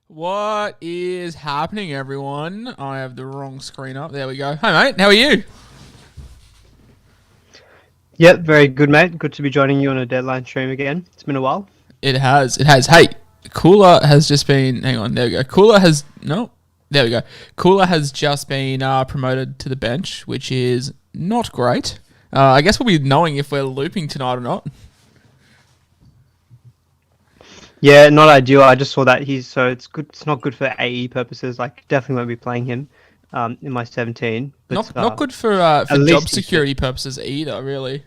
What is happening, everyone? I have the wrong screen up. There we go. Hi, mate. How are you? Yep, very good, mate. Good to be joining you on a deadline stream again. It's been a while. It has. It has. Hey, Cooler has just been. Hang on. There we go. Cooler has. No. There we go. Cooler has just been promoted to the bench, which is not great. I guess we'll be knowing if we're looping tonight or not. Yeah, not ideal. I just saw that it's good. It's not good for AE purposes. Like, definitely won't be playing him in my 17. But, Not good for least job he's security purposes either, really.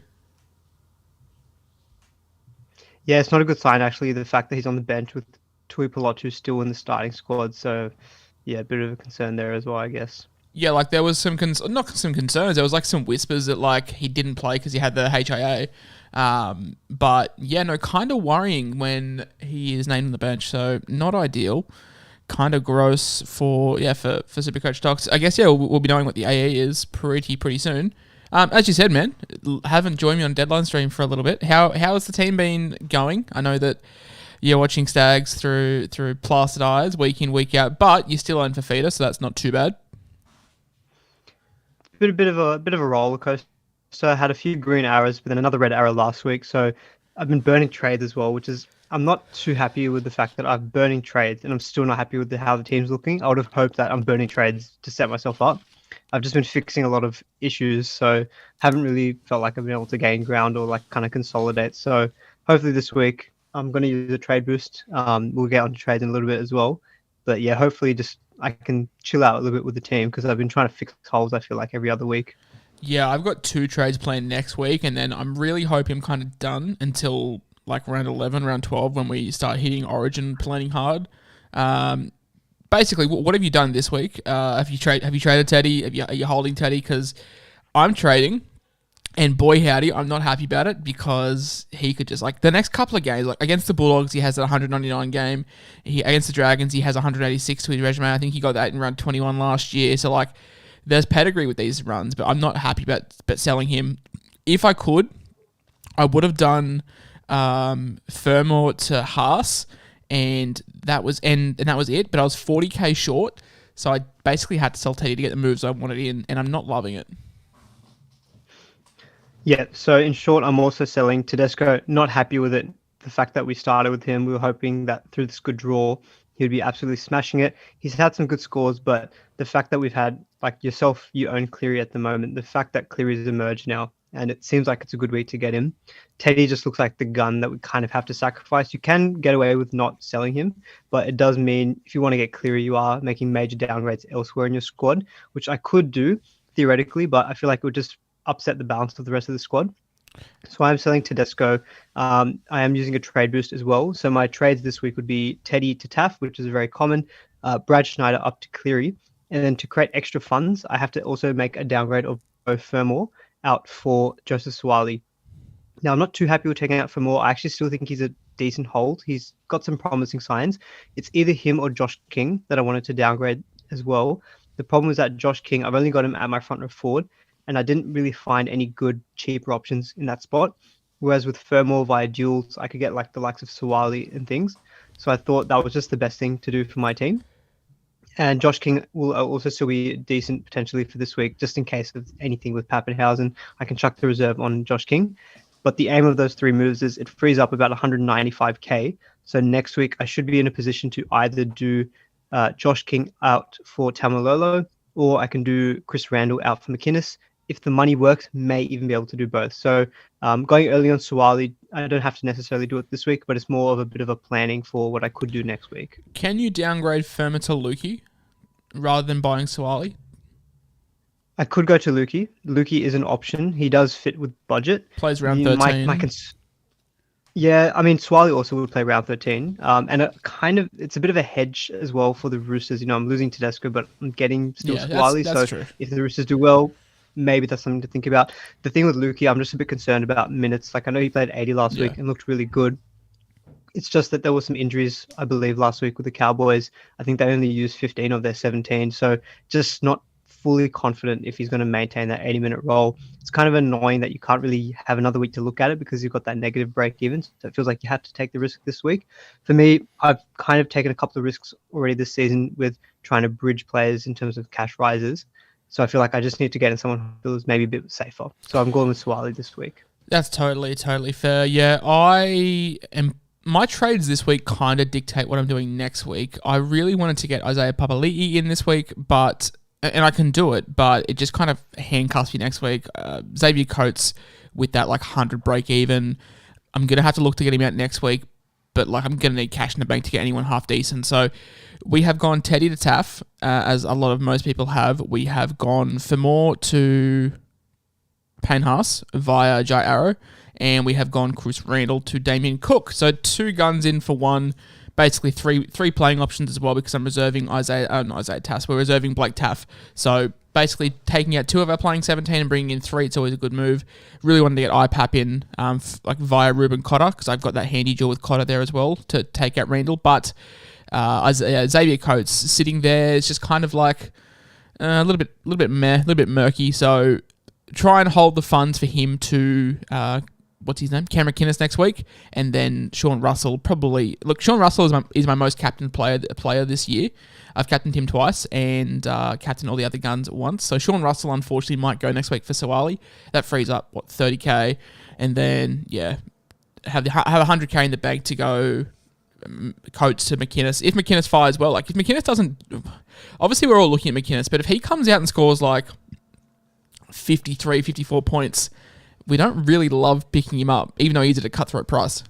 Yeah, it's not a good sign actually. The fact that he's on the bench with Tuipulotu still in the starting squad. So, yeah, a bit of a concern there as well, I guess. Yeah, like there was not some concerns. There was like some whispers that like he didn't play because he had the HIA. But yeah, no, kind of worrying when he is named on the bench. So not ideal. Kind of gross for SuperCoach Talks. I guess we'll be knowing what the AE is pretty soon. As you said, man, haven't joined me on Deadline Stream for a little bit. How has the team been going? I know that you're watching Stags through plastered eyes week in week out, but you still own Fafita, so that's not too bad. A bit of a roller coaster. So I had a few green arrows, but then another red arrow last week. So I've been burning trades as well, which is I'm not too happy with the fact that I'm burning trades, and I'm still not happy with how the team's looking. I would have hoped that I'm burning trades to set myself up. I've just been fixing a lot of issues, so haven't really felt like I've been able to gain ground or like kind of consolidate. So hopefully this week I'm going to use a trade boost. We'll get onto trades in a little bit as well, but yeah, hopefully just I can chill out a little bit with the team because I've been trying to fix holes. I feel like every other week. Yeah, I've got 2 trades planned next week, and then I'm really hoping I'm kind of done until like round 11, round 12, when we start hitting Origin planning hard. Basically, what have you done this week? Have you traded Teddy? Are you holding Teddy? Because I'm trading, and boy howdy, I'm not happy about it because he could just like the next couple of games, like against the Bulldogs, he has a 199 game. Against the Dragons, he has 186 to his resume. I think he got that in round 21 last year. So like, there's pedigree with these runs, but I'm not happy about selling him. If I could, I would have done Fermor to Haas, and that was it. But I was 40k short, so I basically had to sell Teddy to get the moves I wanted in, and I'm not loving it. Yeah, so in short, I'm also selling Tedesco. Not happy with it. The fact that we started with him, we were hoping that through this good draw, he'd be absolutely smashing it. He's had some good scores, but the fact that we've had, like yourself, you own Cleary at the moment. The fact that Cleary's emerged now, and it seems like it's a good week to get him. Teddy just looks like the gun that we kind of have to sacrifice. You can get away with not selling him, but it does mean if you want to get Cleary, you are making major downgrades elsewhere in your squad, which I could do theoretically, but I feel like it would just upset the balance of the rest of the squad. So I'm selling Tedesco. I am using a trade boost as well. So my trades this week would be Teddy to Taaffe, which is very common, Brad Schneider up to Cleary. And then to create extra funds, I have to also make a downgrade of both Fermor out for Joseph Suaalii. Now, I'm not too happy with taking out Fermor. I actually still think he's a decent hold. He's got some promising signs. It's either him or Josh King that I wanted to downgrade as well. The problem is that Josh King, I've only got him at my front row forward, and I didn't really find any good, cheaper options in that spot. Whereas with Fermor via duels, I could get like the likes of Suaalii and things. So I thought that was just the best thing to do for my team. And Josh King will also still be decent potentially for this week, just in case of anything with Pappenhausen. I can chuck the reserve on Josh King. But the aim of those 3 moves is it frees up about 195k. So next week, I should be in a position to either do Josh King out for Taumalolo, or I can do Chris Randall out for McInnes. If the money works, may even be able to do both. So going early on Suaalii, I don't have to necessarily do it this week, but it's more of a bit of a planning for what I could do next week. Can you downgrade Fermor to Lukey rather than buying Suaalii? I could go to Lukey. Lukey is an option. He does fit with budget. Plays round 13. Yeah, I mean, Suaalii also would play round 13. And it's a bit of a hedge as well for the Roosters. You know, I'm losing Tedesco, but I'm getting still Suaalii. That's so true. If the Roosters do well, maybe that's something to think about. The thing with Lukey, I'm just a bit concerned about minutes. Like, I know he played 80 last week and looked really good. It's just that there were some injuries, I believe, last week with the Cowboys. I think they only used 15 of their 17. So just not fully confident if he's going to maintain that 80-minute role. It's kind of annoying that you can't really have another week to look at it because you've got that negative break even. So it feels like you have to take the risk this week. For me, I've kind of taken a couple of risks already this season with trying to bridge players in terms of cash rises. So I feel like I just need to get in someone who feels maybe a bit safer. So I'm going with Suaalii this week. That's totally fair. Yeah, my trades this week kind of dictate what I'm doing next week. I really wanted to get Isaiah Papali'i in this week, and I can do it, but it just kind of handcuffs me next week. Xavier Coates with that 100 break even. I'm going to have to look to get him out next week, but I'm going to need cash in the bank to get anyone half decent. So we have gone Teddy to Taaffe, as a lot of most people have. We have gone Fermor to Payne Haas via Jai Arrow, and we have gone Chris Randall to Damien Cook. So 2 guns in for 1, basically three playing options as well, because I'm reserving not Isaiah Taaffe, we're reserving Blake Taaffe. So basically taking out 2 of our playing 17 and bringing in 3, it's always a good move. Really wanted to get IPAP in via Ruben Cotter, because I've got that handy duel with Cotter there as well to take out Randall. But Xavier Coates sitting there is just kind of a little bit meh, a little bit murky. So try and hold the funds for him to what's his name? Cameron McInnes next week, and then Sean Russell probably. Look, Sean Russell is my most captained player this year. I've captained him twice and captained all the other guns once. So Sean Russell unfortunately might go next week for Suaalii. That frees up 30k, and then have 100k in the bank to go. Coates to McInnes. If McInnes fires well, if McInnes doesn't, obviously we're all looking at McInnes, but if he comes out and scores 53, 54 points, we don't really love picking him up, even though he's at a cutthroat price.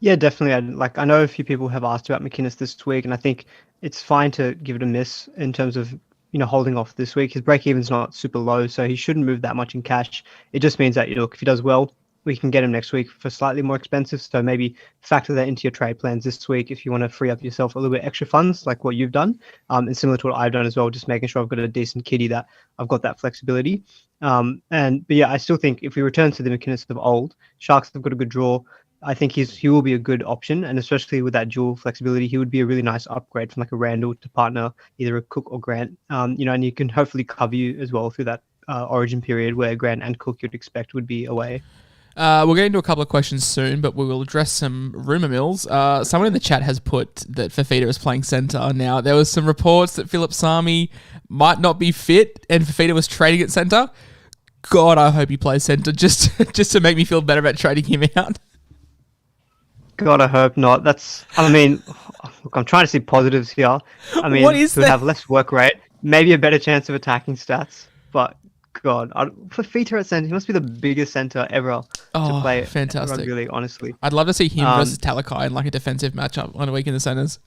Yeah, definitely. I know a few people have asked about McInnes this week, and I think it's fine to give it a miss in terms of holding off this week. His break even's not super low, so he shouldn't move that much in cash. It just means that if he does well, we can get him next week for slightly more expensive. So maybe factor that into your trade plans this week if you want to free up yourself a little bit extra funds, like what you've done, and similar to what I've done as well, just making sure I've got a decent kitty that I've got that flexibility. But I still think if we return to the McInnes of old, Sharks have got a good draw. I think he will be a good option, and especially with that dual flexibility, he would be a really nice upgrade from a Randall to partner either a Cook or Grant. And you can hopefully cover you as well through that origin period where Grant and Cook you'd expect would be away. We'll get into a couple of questions soon, but we will address some rumour mills. Someone in the chat has put that Fafita is playing centre now. There was some reports that Philip Sami might not be fit and Fafita was trading at centre. God, I hope he plays centre just to make me feel better about trading him out. God, I hope not. Look, I'm trying to see positives here. What is that? Have less work rate, maybe a better chance of attacking stats, but God, Fafita at centre, he must be the biggest centre ever to play. Fantastic. Rugby league, honestly. I'd love to see him versus Talakai in a defensive matchup on a week in the centres.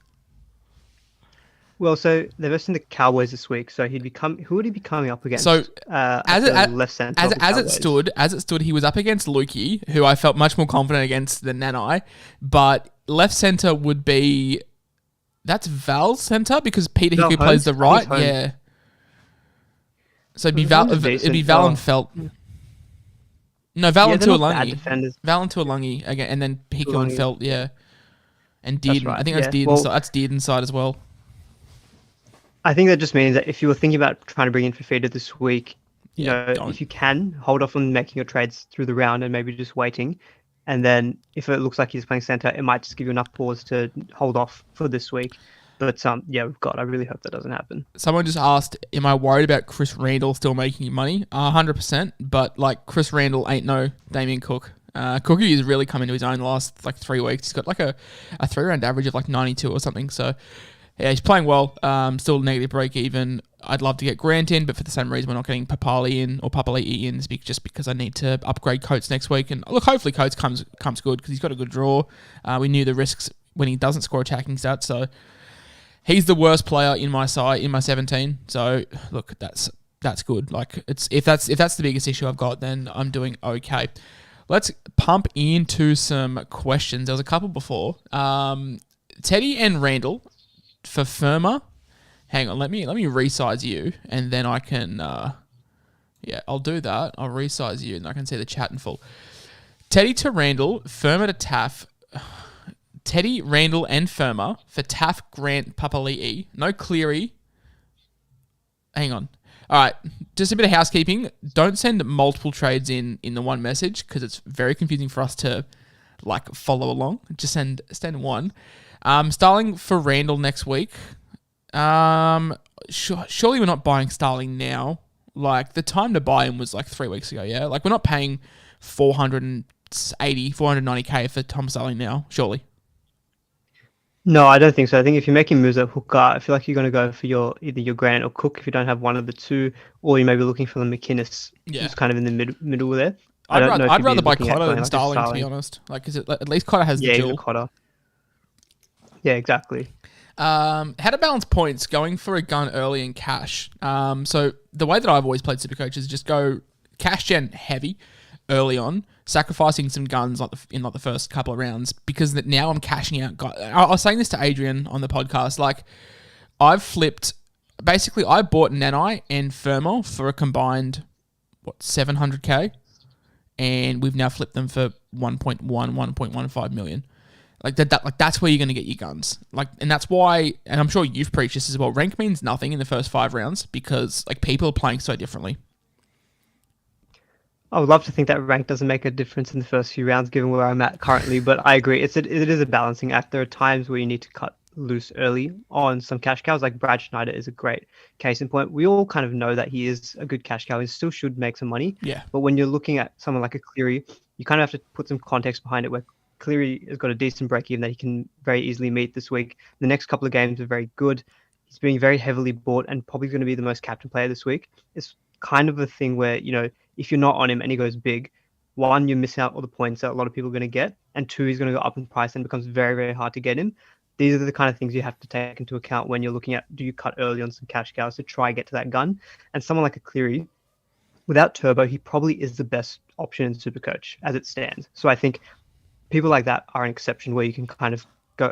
Well, so they're versing the Cowboys this week, so who would he be coming up against? So left centre as it stood, he was up against Lukey, who I felt much more confident against than Nanai, but left centre would be that's Val's centre because Peter Hickey plays the right, yeah. So it'd be Val and Felt. No, Val and Tuolungi. Val and Tuolungi again, and then Hickey and Felt, yeah. And Dearden. Right. I think that's Dearden's side. That's Dearden's side as well. I think that just means that if you were thinking about trying to bring in Fafita this week, if you can, hold off on making your trades through the round and maybe just waiting. And then if it looks like he's playing centre, it might just give you enough pause to hold off for this week. But God, I really hope that doesn't happen. Someone just asked, am I worried about Chris Randall still making money? 100%, but Chris Randall ain't no Damien Cook. Cookie has really come into his own the last 3 weeks. He's got a 3-round average of 92 or something. So yeah, he's playing well. Still negative break even. I'd love to get Grant in, but for the same reason we're not getting Papali'i in just because I need to upgrade Coates next week. And look, hopefully Coates comes good because he's got a good draw. We knew the risks when he doesn't score attacking stats, so he's the worst player in my side, in my 17. So look, that's good. If that's the biggest issue I've got, then I'm doing okay. Let's pump into some questions. There was a couple before. Teddy and Randall for Firma. Hang on, let me resize you, and then I can. I'll do that. I'll resize you, and I can see the chat in full. Teddy to Randall, Firma to Taaffe. Teddy, Randall, and Firma for Taaffe, Grant, Papali'i. No Cleary. hang on. All right, just a bit of housekeeping. Don't send multiple trades in the one message because it's very confusing for us to like follow along. Just send one. Starling for Randall next week. Surely we're not buying Starling now. Like the time to buy him was like 3 weeks ago. Yeah, like we're not paying 490k for Tom Starling now. Surely. No, I don't think so. I think if you're making moves at hooker, I feel like you're going to go for either your Grant or Cook if you don't have one of the two, or you may be looking for the McInnes, who's kind of in the middle there. I'd rather buy Cotter than Starling, to be honest. Like, is it at least Cotter has the duel? Yeah, Cotter. Yeah, exactly. How to balance points going for a gun early in cash. So the way that I've always played Supercoach is just go cash gen heavy early on, sacrificing some guns in the first couple of rounds, because now I'm cashing out. I was saying this to Adrian on the podcast. Like, I've flipped. Basically, I bought Nanai and Fermo for a combined 700k, and we've now flipped them for 1.15 million. Like that's where you're going to get your guns. Like, and that's why, and I'm sure you've preached this as well. Rank means nothing in the first 5 rounds because like people are playing so differently. I would love to think that rank doesn't make a difference in the first few rounds, given where I'm at currently. But I agree, it is a balancing act. There are times where you need to cut loose early on some cash cows. Like Brad Schneider is a great case in point. We all kind of know that he is a good cash cow. He still should make some money. Yeah. But when you're looking at someone like a Cleary, you kind of have to put some context behind it. Where Cleary has got a decent break even that he can very easily meet this week. The next couple of games are very good. He's being very heavily bought and probably going to be the most captain player this week. It's kind of a thing where, if you're not on him and he goes big, one, you miss out all the points that a lot of people are going to get, and two, he's going to go up in price and becomes very, very hard to get him. These are the kind of things you have to take into account when you're looking at, do you cut early on some cash cows to try and get to that gun? And someone like a Cleary, without turbo, he probably is the best option in Supercoach as it stands. So I think people like that are an exception where you can kind of go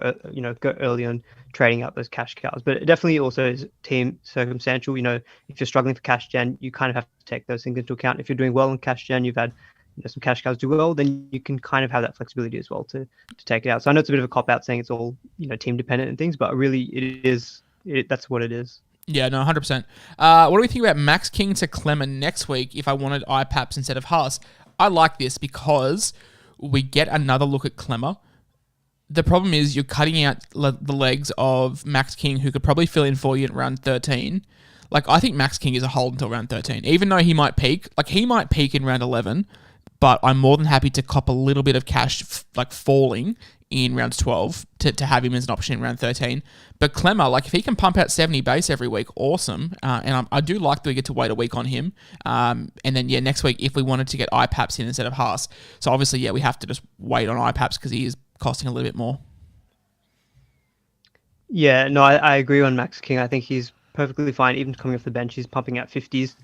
early on trading out those cash cows. But it definitely also is team circumstantial. If you're struggling for cash gen, you kind of have to take those things into account. If you're doing well in cash gen, you've had some cash cows do well, then you can kind of have that flexibility as well to take it out. So I know it's a bit of a cop out saying it's all team dependent and things, but really that's what it is. Yeah, no, 100%. What do we think about Max King to Clemmer next week if I wanted IPAPs instead of Haas? I like this because we get another look at Clemmer. The problem is you're cutting out the legs of Max King, who could probably fill in for you at round 13. Like, I think Max King is a hold until round 13, even though he might peak. Like, he might peak in round 11, but I'm more than happy to cop a little bit of cash, falling in round 12 to have him as an option in round 13. But Clemmer, like, if he can pump out 70 base every week, awesome. And I do like that we get to wait a week on him. And then, next week, if we wanted to get IPAPs in instead of Haas. So, obviously, we have to just wait on IPAPs because he is costing a little bit more. Yeah, no, I agree on Max King. I think he's perfectly fine. Even coming off the bench, he's pumping out 50s.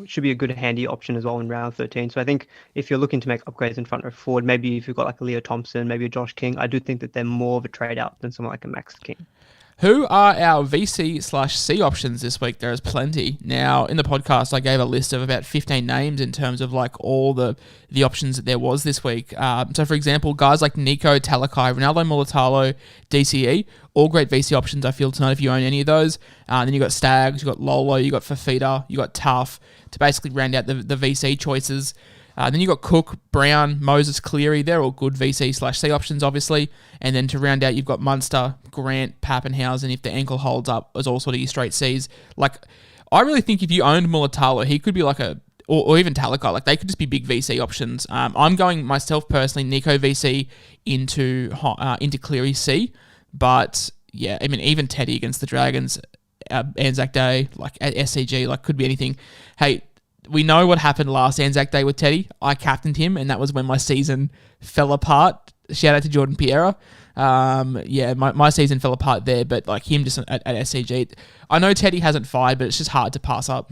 Should be a good handy option as well in round 13. So I think if you're looking to make upgrades in front or forward, maybe if you've got like a Leo Thompson, maybe a Josh King, I do think that they're more of a trade out than someone like a Max King. Who are our VC/C options this week? There is plenty. Now, in the podcast, I gave a list of about 15 names in terms of like all the options that there was this week. So, for example, guys like Nico, Talakai, Ronaldo Mulatalo, DCE, all great VC options, I feel, tonight if you own any of those. Then you got Stags, you got Lolo, you got Fafita, you got Taaffe to basically round out the VC choices. Then you got Cook, Brown, Moses, Cleary. They're all good VC/C options, obviously. And then to round out, you've got Munster, Grant, Pappenhausen. If the ankle holds up, as all sort of your straight Cs. Like, I really think if you owned Mulatalo, he could be like or even Talakai. Like, they could just be big VC options. I'm going myself personally, Nico VC into Cleary C. But yeah, I mean, even Teddy against the Dragons, Anzac Day, like at SCG, like could be anything. Hey, we know what happened last Anzac Day with Teddy. I captained him, and that was when my season fell apart. Shout out to Jordan Piera. My season fell apart there, but like him just at SCG. I know Teddy hasn't fired, but it's just hard to pass up.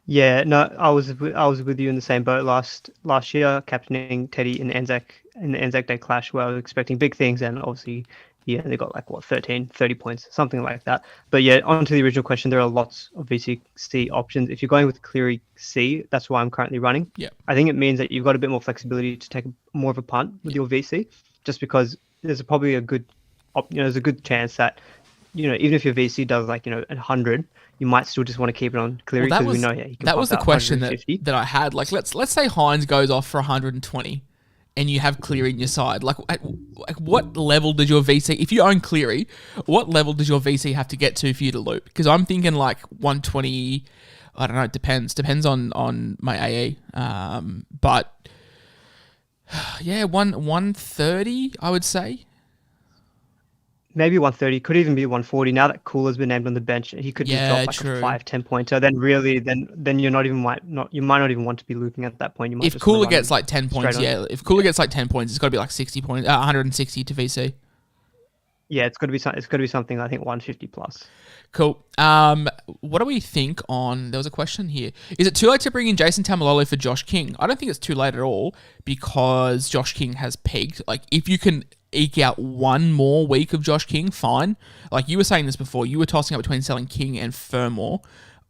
Yeah, no, I was with you in the same boat last year, captaining Teddy in the Anzac Day clash, where I was expecting big things, and obviously, they got like 30 points, something like that. But yeah, on to the original question, there are lots of VC options. If you're going with Cleary C, that's why I'm currently running. Yeah, I think it means that you've got a bit more flexibility to take more of a punt with your VC, just because there's probably there's a good chance that even if your VC does 100, you might still just want to keep it on Cleary Well, because we know he can that pump was the out question 150. that I had. Like, let's say Hines goes off for 120, and you have Cleary in your side. Like what level does your VC, if you own Cleary, what level does your VC have to get to for you to loop? Because I'm thinking like 120. I don't know. It depends on my AE. But yeah, 130, I would say. Maybe 130, could even be 140. Now that Cooler's been named on the bench, he could just drop like true. a 5-10 pointer. Then really, then you're not even you might not even want to be looping at that point. You might if just Cooler gets like 10 points, if Cooler gets like 10 points, it's got to be like 60 points, 160 to VC. Yeah, it's got to be something. I think 150 plus. Cool. What do we think on? There was a question here. Is it too late to bring in Jason Taumalolo for Josh King? I don't think it's too late at all because Josh King has peaked. Like, if you can eke out one more week of Josh King, fine. Like you were saying this before, you were tossing up between selling King and Fermor.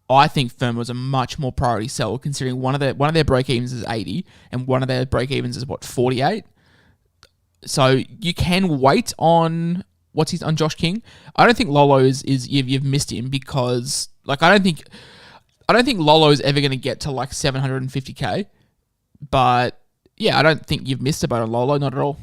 I think Fermor's a much more priority sell, considering one of their break evens is 80 and one of their break evens is 48. So you can wait on on Josh King. I don't think Lolo is you've missed him because like I don't think Lolo is ever going to get to like 750k. But yeah, I don't think you've missed a boat on Lolo, not at all.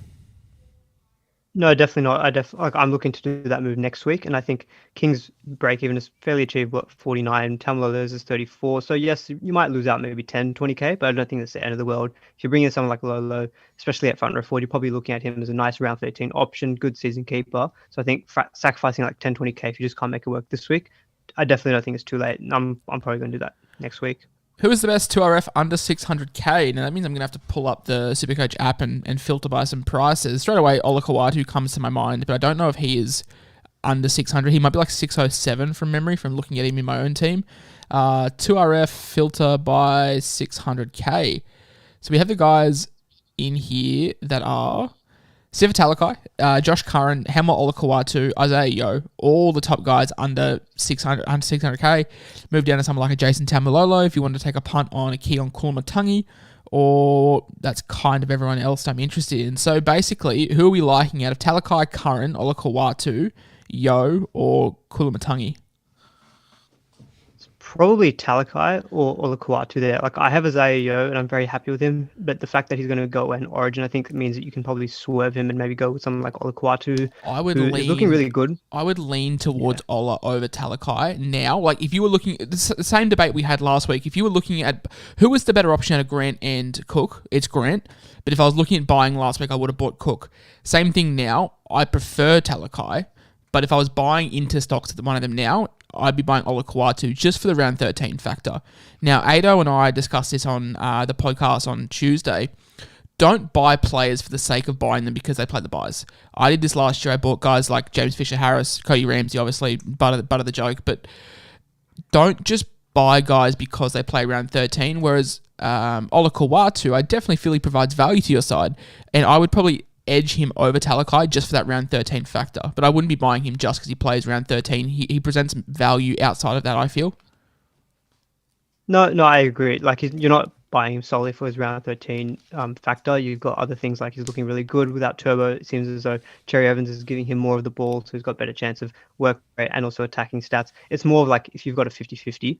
No, definitely not. I'm looking to do that move next week, and I think King's break even is fairly achievable at 49. Taumalolo's is 34. So yes, you might lose out maybe 10, 20k, but I don't think that's the end of the world. If you bring in someone like Lolo, especially at front row forward, you're probably looking at him as a nice round 13 option, good season keeper. So I think sacrificing like 10, 20k if you just can't make it work this week, I definitely don't think it's too late. I'm probably going to do that next week. Who is the best 2RF under 600k? Now, that means I'm going to have to pull up the SuperCoach app and filter by some prices. Straight away, Ola Kawatu comes to my mind, but I don't know if he is under 600. He might be like 607 from memory from looking at him in my own team. 2RF filter by 600k. So we have the guys in here that are Siva Talakai, Josh Curran, Hammer Olakawatu, Isaiah Yeo, all the top guys under 600k. Move down to someone like a Jason Taumalolo if you want to take a punt on a Keon Kulumatangi, or that's kind of everyone else I'm interested in. So basically, who are we liking out of Talakai, Curran, Olakawatu, Yeo, or Kulumatangi? Probably Talakai or Olakuatu there. Like I have Isaiah Yeo and I'm very happy with him, but the fact that he's going to go away in Origin, I think means that you can probably swerve him and maybe go with someone like Olakuatu, who is looking really good. I would lean towards Ola over Talakai now. Like if you were looking at the same debate we had last week, if you were looking at who was the better option out of Grant and Cook, it's Grant. But if I was looking at buying last week, I would have bought Cook. Same thing now. I prefer Talakai, but if I was buying into stocks at one of them now, I'd be buying Olakawatu just for the round 13 factor. Now, Ado and I discussed this on the podcast on Tuesday. Don't buy players for the sake of buying them because they play the buys. I did this last year. I bought guys like James Fisher-Harris, Cody Ramsey, obviously, butt of the joke. But don't just buy guys because they play round 13. Whereas Olakawatu, I definitely feel he provides value to your side. And I would probably edge him over Talakai just for that round 13 factor. But I wouldn't be buying him just because he plays round 13. He presents value outside of that, I feel. No, I agree. Like you're not buying him solely for his round 13 factor. You've got other things like he's looking really good without Turbo. It seems as though Cherry Evans is giving him more of the ball, so he's got better chance of work rate and also attacking stats. It's more of like if you've got a 50-50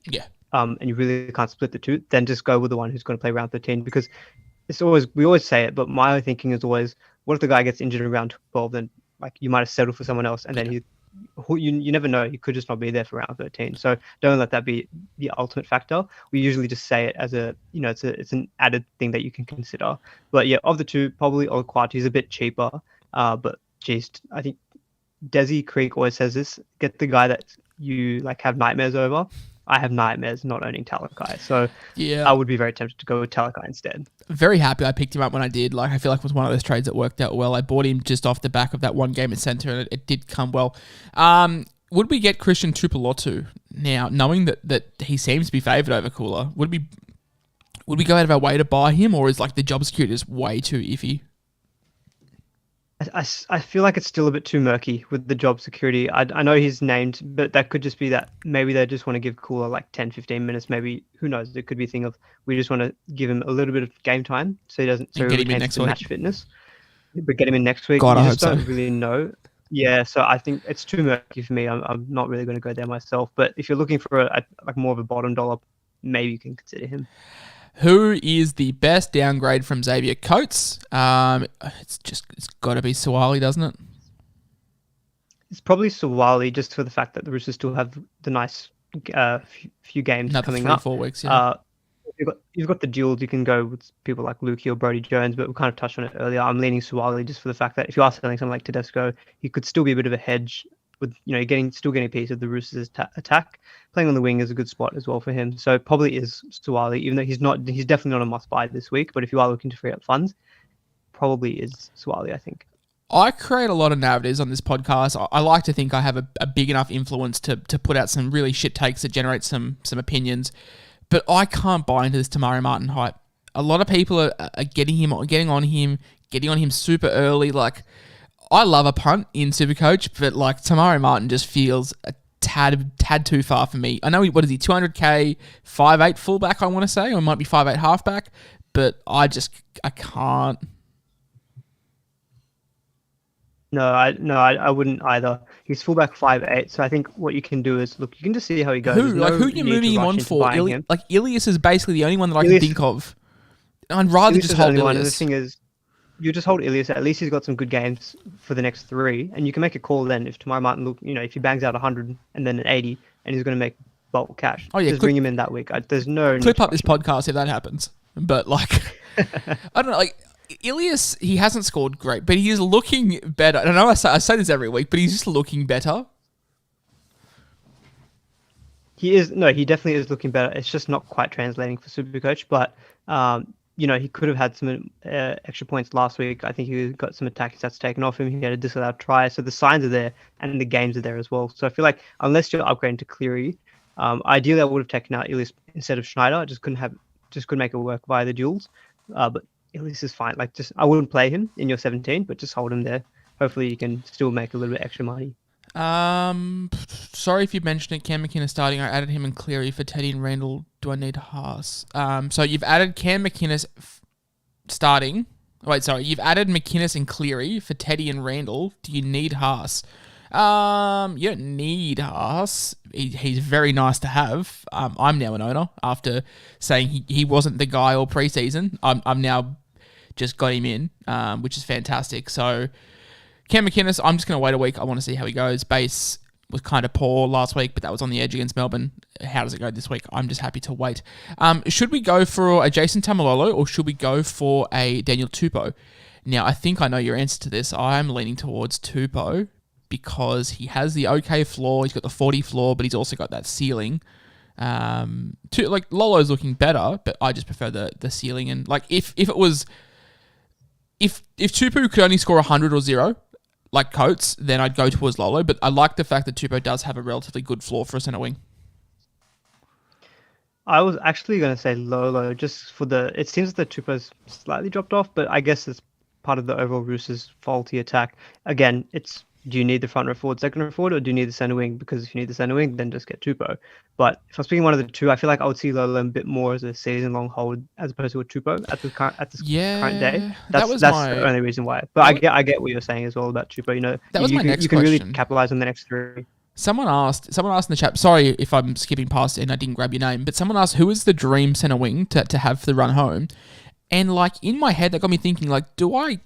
and you really can't split the two, then just go with the one who's going to play round 13 because we always say it, but my thinking is always, what if the guy gets injured in round 12? Then like you might have settled for someone else, and then you never know. He could just not be there for round 13. So don't let that be the ultimate factor. We usually just say it as it's an added thing that you can consider. But yeah, of the two, probably Olaquatu is a bit cheaper. But geez, I think Desi Creek always says this: get the guy that you like have nightmares over. I have nightmares not owning Talakai, so yeah, I would be very tempted to go with Talakai instead. Very happy I picked him up when I did. Like I feel like it was one of those trades that worked out well. I bought him just off the back of that one game at centre, and it did come well. Would we get Christian Tuipulotu now, knowing that he seems to be favoured over Cooler? Would we go out of our way to buy him, or is like the job security just way too iffy? I feel like it's still a bit too murky with the job security. I know he's named, but that could just be that maybe they just want to give Cooler like 10, 15 minutes. Maybe, who knows? It could be a thing of we just want to give him a little bit of game time so he doesn't so he retains the match fitness. But get him in next week. God, I hope so. Don't really know. Yeah, so I think it's too murky for me. I'm not really going to go there myself. But if you're looking for like more of a bottom dollar, maybe you can consider him. Who is the best downgrade from Xavier Coates? It's got to be Suaalii, doesn't it? It's probably Suaalii, just for the fact that the Roosters still have the nice few games Another coming 3-4 weeks. Yeah. You've got the duels. You can go with people like Lukey or Brodie Jones, but we kind of touched on it earlier. I'm leaning Suaalii just for the fact that if you are selling something like Tedesco, he could still be a bit of a hedge with, still getting a piece of the Roosters' attack. Playing on the wing is a good spot as well for him. So probably is Suaalii, even though he's definitely not a must buy this week. But if you are looking to free up funds, probably is Suaalii, I think. I create a lot of narratives on this podcast. I like to think I have a big enough influence to put out some really shit takes that generate some opinions. But I can't buy into this Tamari Martin hype. A lot of people are getting on him super early. Like, I love a punt in SuperCoach, but like Tamari Martin just feels a tad too far for me. I know what is he, 200k, 5'8" fullback, I want to say, or it might be 5'8" halfback, but I can't. No, I wouldn't either. He's fullback 5'8", so I think what you can do is, look, you can just see how he goes. Who are you moving him on for? Ilias is basically the only one that I can think of. I'd rather just hold Ilias. And the thing is, you just hold Ilias. At least he's got some good games for the next 3, and you can make a call then if Tamari Martin, if he bangs out 100 and then an 80, and he's going to make bulk cash. Oh yeah, just bring him in that week. There's no clip up this podcast if that happens. But like, I don't know, like. Ilias, he hasn't scored great, but he is looking better. I know I say this every week, but he's just looking better. He definitely is looking better. It's just not quite translating for SuperCoach, but he could have had some extra points last week. I think he got some attacking stats taken off him. He had a disallowed try, so the signs are there and the games are there as well. So I feel like unless you're upgrading to Cleary, ideally I would have taken out Ilias instead of Schneider. I just couldn't make it work via the duels, but Ilias is fine. Like, I wouldn't play him in your 17, but just hold him there. Hopefully, you can still make a little bit extra money. Sorry if you mentioned it. Cam McInnes starting. I added him and Cleary for Teddy and Randall. Do I need Haas? So you've added Cam McInnes starting. You've added McInnes and Cleary for Teddy and Randall. Do you need Haas? You don't need Haas. He's very nice to have. I'm now an owner after saying he wasn't the guy all preseason. I'm now just got him in, which is fantastic. So Cam McInnes, I'm just going to wait a week. I want to see how he goes. Base was kind of poor last week, but that was on the edge against Melbourne. How does it go this week? I'm just happy to wait. Should we go for a Jason Taumalolo or should we go for a Daniel Tupou? Now, I think I know your answer to this. I'm leaning towards Tupou because he has the okay floor. He's got the 40 floor, but he's also got that ceiling. Lolo's looking better, but I just prefer the ceiling. And like if Tupou could only score 100 or 0, like Coates, then I'd go towards Lolo. But I like the fact that Tupou does have a relatively good floor for a centre wing. I was actually going to say Lolo just for it seems that Tupou's slightly dropped off, but I guess it's part of the overall Roosters faulty attack. Again, do you need the front row forward, second row forward, or do you need the centre wing? Because if you need the centre wing, then just get Tupou. But if I'm speaking one of the two, I feel like I would see Lolo a bit more as a season-long hold as opposed to a Tupou at this current day. That's the only reason why. But I get what you're saying as well about Tupou. That was my next question. You can really capitalise on the next 3. Someone asked in the chat, sorry if I'm skipping past and I didn't grab your name, but someone asked who is the dream centre wing to have for the run home? And like in my head, that got me thinking, like, do I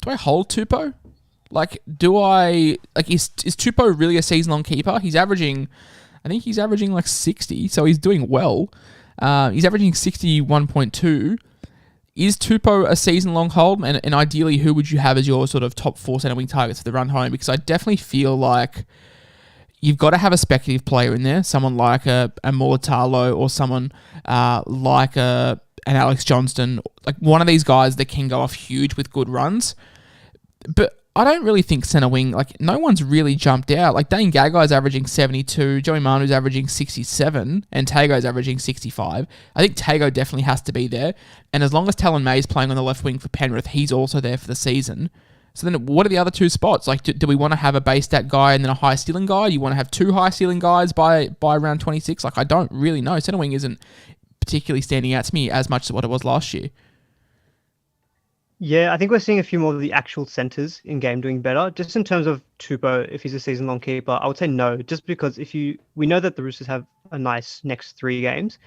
hold Tupou? Like, is Tupou really a season-long keeper? I think he's averaging like 60, so he's doing well. He's averaging 61.2. Is Tupou a season-long hold? And ideally, who would you have as your sort of top 4 centre wing targets for the run home? Because I definitely feel like you've got to have a speculative player in there, someone like a Mulatalo or someone like an Alex Johnston, like one of these guys that can go off huge with good runs. But I don't really think centre wing, like, no one's really jumped out. Like, Dane Gagai's averaging 72, Joey Manu's averaging 67, and Tago's averaging 65. I think Tago definitely has to be there. And as long as Talon May's playing on the left wing for Penrith, he's also there for the season. So then what are the other 2 spots? Like, do we want to have a base stat guy and then a high ceiling guy? You want to have 2 high ceiling guys by round 26? Like, I don't really know. Centre wing isn't particularly standing out to me as much as what it was last year. Yeah, I think we're seeing a few more of the actual centers in game doing better. Just in terms of Tupou, if he's a season long keeper, I would say no. Just because we know that the Roosters have a nice next 3 games,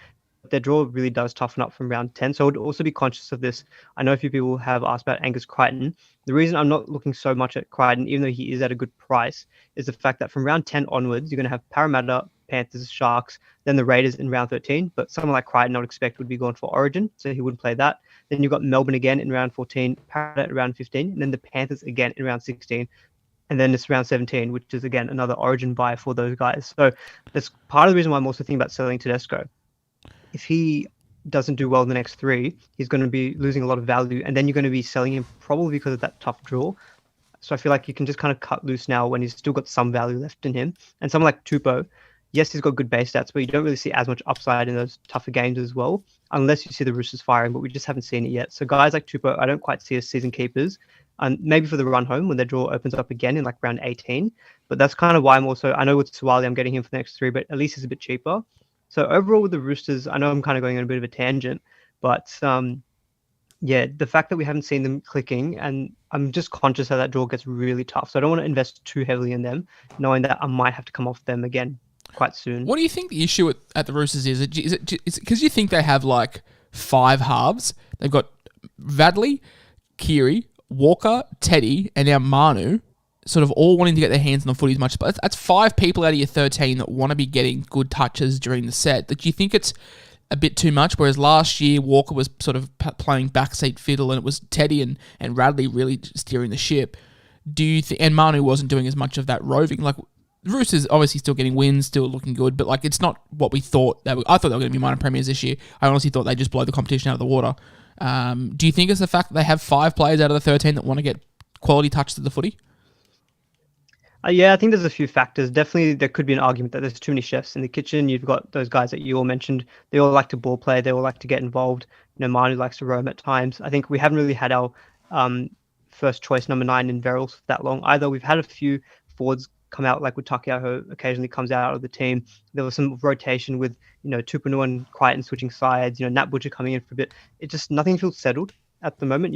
their draw really does toughen up from round 10. So I would also be conscious of this. I know a few people have asked about Angus Crichton. The reason I'm not looking so much at Crichton, even though he is at a good price, is the fact that from round 10 onwards, you're going to have Parramatta, Panthers, Sharks, then the Raiders in round 13. But someone like Crichton, I would expect, would be going for Origin, so he wouldn't play that. Then you've got Melbourne again in round 14, Parramatta in round 15, and then the Panthers again in round 16. And then it's round 17, which is again another Origin buy for those guys. So that's part of the reason why I'm also thinking about selling Tedesco. If he doesn't do well in the next 3, he's going to be losing a lot of value, and then you're going to be selling him probably because of that tough draw. So I feel like you can just kind of cut loose now when he's still got some value left in him. And someone like Tupou, yes, he's got good base stats, but you don't really see as much upside in those tougher games as well, unless you see the Roosters firing, but we just haven't seen it yet. So guys like Tupou, I don't quite see as season keepers, and maybe for the run home when their draw opens up again in like round 18. But that's kind of why I know with Suaalii, I'm getting him for the next 3, but at least he's a bit cheaper. So overall with the Roosters, I know I'm kind of going on a bit of a tangent, but yeah, the fact that we haven't seen them clicking, and I'm just conscious that draw gets really tough. So I don't want to invest too heavily in them, knowing that I might have to come off them again quite soon. What do you think the issue at the Roosters is? Is it because you think they have like 5 halves? They've got Radley, Cleary, Walker, Teddy, and now Manu, sort of all wanting to get their hands on the footy as much. But that's 5 people out of your 13 that want to be getting good touches during the set. Do you think it's a bit too much? Whereas last year, Walker was sort of playing backseat fiddle, and it was Teddy and Radley really steering the ship. Do you think? And Manu wasn't doing as much of that roving. Like Roosters, obviously still getting wins, still looking good, but like it's not what we thought. I thought they were going to be minor premiers this year. I honestly thought they'd just blow the competition out of the water. Do you think it's the fact that they have 5 players out of the 13 that want to get quality touches to the footy? Yeah, I think there's a few factors. Definitely, there could be an argument that there's too many chefs in the kitchen. You've got those guys that you all mentioned. They all like to ball play. They all like to get involved. Manu likes to roam at times. I think we haven't really had our first choice number 9 in Verrills for that long either. We've had a few forwards come out, like with Takia, who occasionally comes out of the team. There was some rotation with, Tupouniua and Crichton switching sides, Nat Butcher coming in for a bit. It just, nothing feels settled at the moment.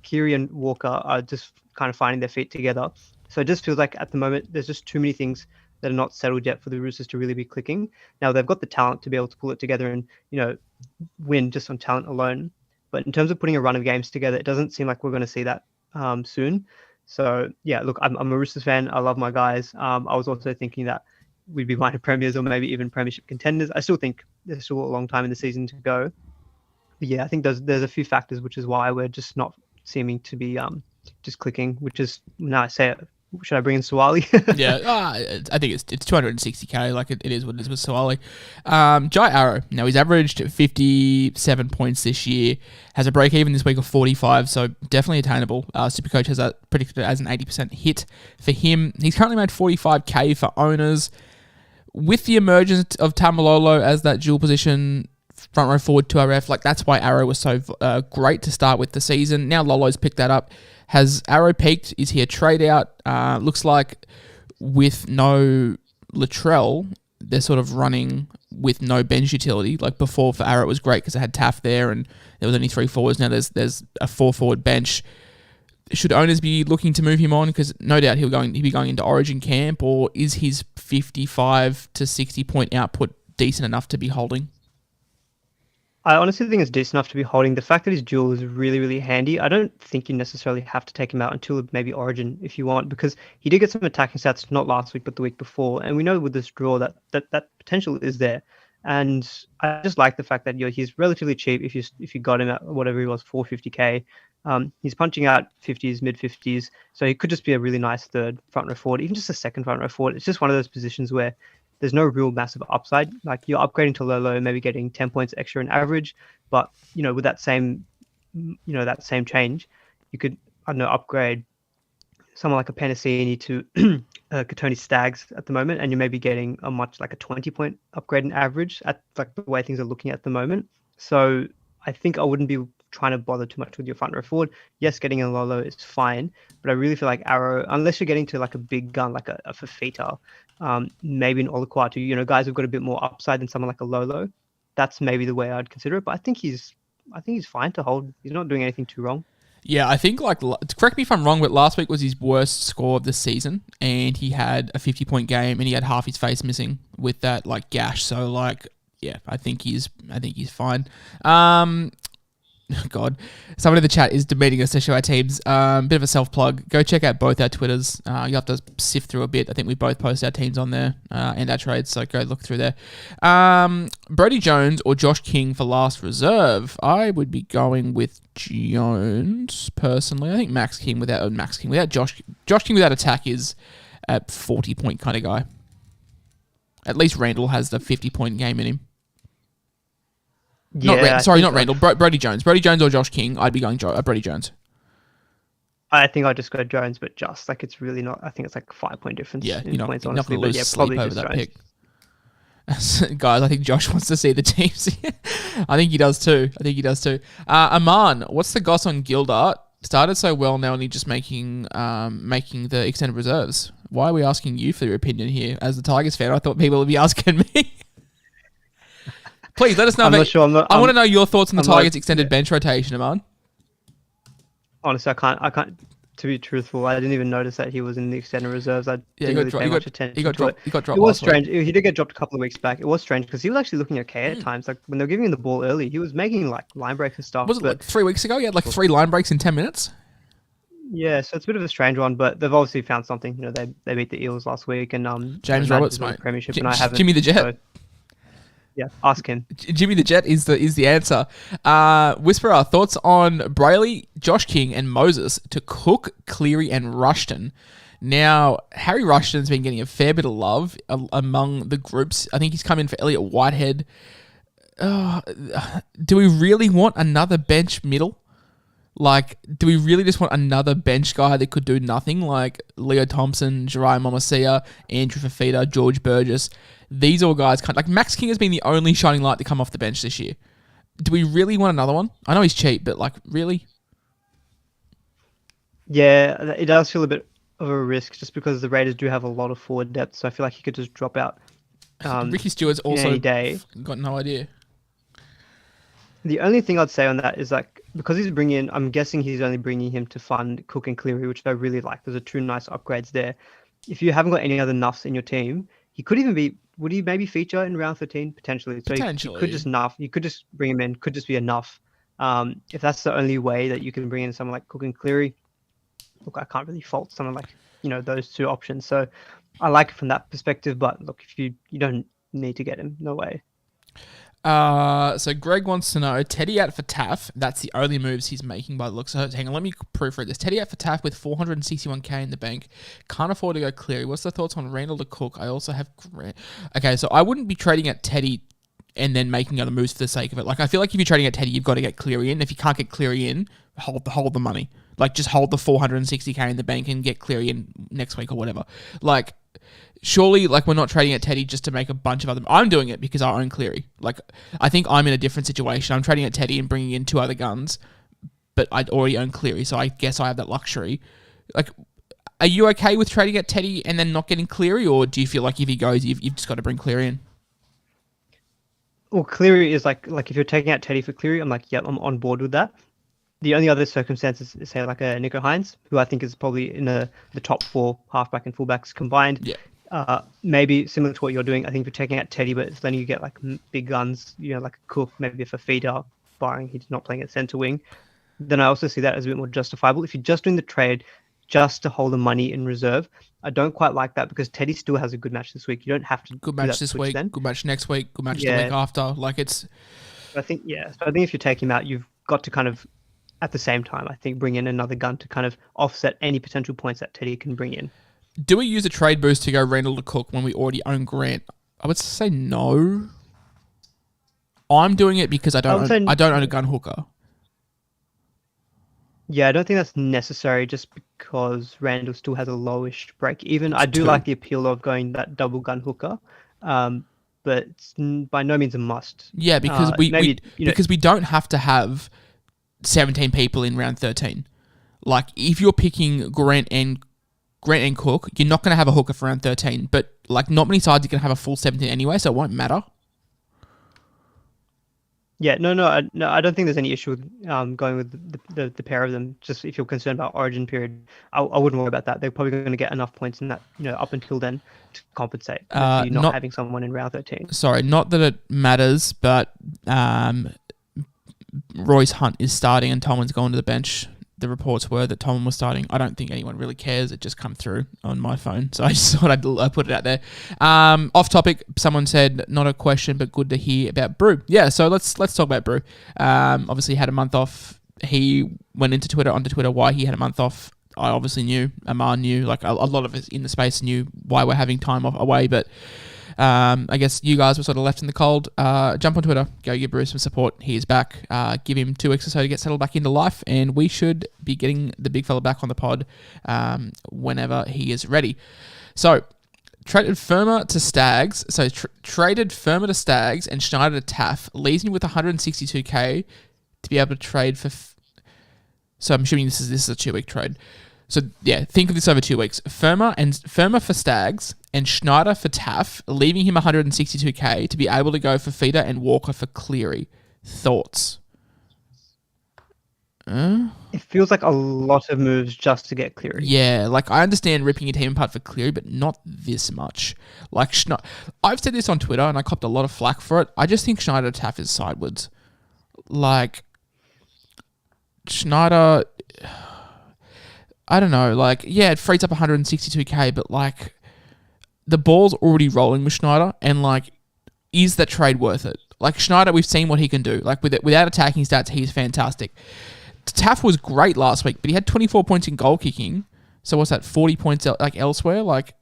Cleary and Walker are just kind of finding their feet together. So it just feels like at the moment, there's just too many things that are not settled yet for the Roosters to really be clicking. Now, they've got the talent to be able to pull it together and, win just on talent alone. But in terms of putting a run of games together, it doesn't seem like we're going to see that soon. So, yeah, look, I'm a Roosters fan. I love my guys. I was also thinking that we'd be minor premiers or maybe even premiership contenders. I still think there's still a long time in the season to go. But yeah, I think there's a few factors, which is why we're just not seeming to be just clicking, which is, now I say it, should I bring in Suaalii? Yeah, I think it's 260k. Like it is what it is with Suaalii. Jai Arrow. Now he's averaged 57 points this year. Has a break even this week of 45, so definitely attainable. SuperCoach has that predicted as an 80% hit for him. He's currently made 45k for owners. With the emergence of Taumalolo as that dual position front row forward to RF, like that's why Arrow was so great to start with the season. Now Lolo's picked that up. Has Arrow peaked? Is he a trade out? Looks like with no Latrell, they're sort of running with no bench utility. Like before for Arrow, it was great because it had Taaffe there and there was only 3 forwards. Now there's a 4 forward bench. Should owners be looking to move him on? Because no doubt he'll be going into Origin camp, or is his 55 to 60 point output decent enough to be holding? I honestly think it's decent enough to be holding. The fact that his duel is really, really handy. I don't think you necessarily have to take him out until maybe Origin if you want, because he did get some attacking stats, not last week, but the week before. And we know with this draw that potential is there. And I just like the fact that he's relatively cheap if you got him at whatever he was, 450k. He's punching out 50s, mid 50s. So he could just be a really nice third front row forward, even just a second front row forward. It's just one of those positions where there's no real massive upside. Like you're upgrading to Lolo, maybe getting 10 points extra in average, but with that same change, you could, I don't know, upgrade someone like a Penasini to Katoni Staggs at the moment, and you're maybe getting a much like a 20-point upgrade in average at like the way things are looking at the moment. So I think I wouldn't be trying to bother too much with your front row forward. Yes, getting a Lolo is fine, but I really feel like Arrow, unless you're getting to like a big gun like a Fafita, maybe an Olukwatu, guys who've got a bit more upside than someone like a Lolo, that's maybe the way I'd consider it. But I think he's I think he's fine to hold. He's not doing anything too wrong. Yeah, I think, like, correct me if I'm wrong, but last week was his worst score of the season, and he had a 50-point game, and he had half his face missing with that, like, gash. So, like, yeah, I think he's fine. God, someone in the chat is debating us to show our teams. Bit of a self plug. Go check out both our Twitters. You have to sift through a bit. I think we both post our teams on there and our trades, so go look through there. Brodie Jones or Josh King for last reserve. I would be going with Jones personally. I think Josh King without attack is a 40-point kind of guy. At least Randall has the 50-point game in him. Yeah, not Randall. Brodie Jones. Brodie Jones or Josh King. I'd be going Brodie Jones. I think I'd just go Jones, but just like it's really not. I think it's like 5-point difference. Yeah, in points, you're not honestly. going to lose sleep over that pick. Guys, I think Josh wants to see the teams. I think he does too. Aman, what's the goss on Gildart? Started so well now, and he's just making the extended reserves. Why are we asking you for your opinion here? As the Tigers fan, I thought people would be asking me. Please let us know. I'm not sure. I want to know your thoughts on the Tigers' extended bench rotation, Aman. Honestly, I can't. To be truthful, I didn't even notice that he was in the extended reserves. I didn't really pay much attention. He got dropped. It was strange. He did get dropped a couple of weeks back. It was strange because he was actually looking okay at times. Like when they were giving him the ball early, he was making like line breaks and stuff. Was it like 3 weeks ago? He had like 3 line breaks in 10 minutes. Yeah, so it's a bit of a strange one, but they've obviously found something. You know, they beat the Eels last week, and James Roberts, mate. Premiership, and I haven't. Jimmy the Jet. So, yeah, ask him. Jimmy the Jet is the answer. Whisperer, thoughts on Brayley, Josh King, and Moses to Cook, Cleary, and Rushton. Now, Harry Rushton's been getting a fair bit of love among the groups. I think he's come in for Elliot Whitehead. Do we really want another bench middle? Like, do we really just want another bench guy that could do nothing? Like Leo Thompson, Jariah Momosia, Andrew Fafita, George Burgess. These all guys can't. Like, Max King has been the only shining light to come off the bench this year. Do we really want another one? I know he's cheap, but, like, really? Yeah, it does feel a bit of a risk just because the Raiders do have a lot of forward depth, so I feel like he could just drop out. Ricky Stewart's also any day. Got no idea. The only thing I'd say on that is, like, because I'm guessing he's only bringing him to fund Cook and Cleary, which I really like. There's two nice upgrades there. If you haven't got any other nuffs in your team, he could even be. Would he maybe feature in round 13 potentially? So you could just nuff. You could just bring him in. Could just be enough. If that's the only way that you can bring in someone like Cook and Cleary, look, I can't really fault someone like those two options. So I like it from that perspective. But look, if you don't need to get him, no way. So Greg wants to know, Teddy out for Taaffe. That's the only moves he's making by the looks of it. Hang on, let me proofread this. Teddy out for Taaffe with 461k in the bank. Can't afford to go Cleary. What's the thoughts on Randall to Cook? I also have Grant. Okay, so I wouldn't be trading at Teddy and then making other moves for the sake of it. Like, I feel like if you're trading at Teddy, you've got to get Cleary in. If you can't get Cleary in, hold the money. Like, just hold the 460k in the bank and get Cleary in next week or whatever. Like, surely, like, we're not trading at Teddy just to make a bunch of other... I'm doing it because I own Cleary. Like, I think I'm in a different situation. I'm trading at Teddy and bringing in 2 other guns, but I already own Cleary, so I guess I have that luxury. Like, are you okay with trading at Teddy and then not getting Cleary, or do you feel like if he goes, you've just got to bring Cleary in? Well, Cleary is like if you're taking out Teddy for Cleary, I'm like, yeah, I'm on board with that. The only other circumstances is, say, like a Nico Hines, who I think is probably in the top 4 halfback and fullbacks combined. Yeah. Maybe similar to what you're doing. I think if you're taking out Teddy, but it's letting you get like big guns, like a Cook, maybe if a feeder, barring he's not playing at centre wing, then I also see that as a bit more justifiable. If you're just doing the trade just to hold the money in reserve, I don't quite like that because Teddy still has a good match this week. You don't have to good match this week, then. Good match next week, good match the week after. Like, it's. I think if you take him out, you've got to kind of, at the same time, I think, bring in another gun to kind of offset any potential points that Teddy can bring in. Do we use a trade boost to go Randall to Cook when we already own Grant? I would say no. I'm doing it because I don't own a gun hooker. Yeah, I don't think that's necessary just because Randall still has a lowish break even. I do like the appeal of going that double gun hooker, but it's by no means a must. Yeah, because because we don't have to have 17 people in round 13. Like, if you're picking Grant and Cook, you're not going to have a hooker for round 13. But, like, not many sides are going to have a full 17 anyway, so it won't matter. Yeah, no, I don't think there's any issue with going with the pair of them. Just if you're concerned about Origin period, I wouldn't worry about that. They're probably going to get enough points in that, up until then to compensate for you not Not having someone in round 13. sorry, not that it matters, but Royce Hunt is starting and Tolman's going to the bench. The reports were that Tolman was starting. I don't think anyone really cares. It just come through on my phone, so I just thought I'd put it out there. Off topic, someone said not a question, but good to hear about Brew. Yeah, so let's talk about Brew. Obviously had a month off. He went onto Twitter why he had a month off. I obviously knew. Amar knew. Like a lot of us in the space knew why we're having time off away, but. I guess you guys were sort of left in the cold. Jump on Twitter, go give Bruce some support. He is back. Give him 2 weeks or so to get settled back into life, and we should be getting the big fella back on the pod whenever he is ready. So, traded Firma to Stags. So, traded Firma to Stags and Schneider to Taaffe, leaves me with 162k to be able to trade for. So, I'm assuming this is a 2-week trade. So, yeah, think of this over 2 weeks. Firma for Stags and Schneider for Taaffe, leaving him 162k to be able to go for Feeder and Walker for Cleary. Thoughts? It feels like a lot of moves just to get Cleary. Yeah, like I understand ripping your team apart for Cleary, but not this much. Like I've said this on Twitter and I copped a lot of flack for it. I just think Schneider to Taaffe is sideways. Like, Schneider... I don't know, like, yeah, it frees up 162k, but, like, the ball's already rolling with Schneider, and, like, is that trade worth it? Like, Schneider, we've seen what he can do. Like, without attacking stats, he's fantastic. Taaffe was great last week, but he had 24 points in goal kicking, so what's that, 40 points, like, elsewhere? Like,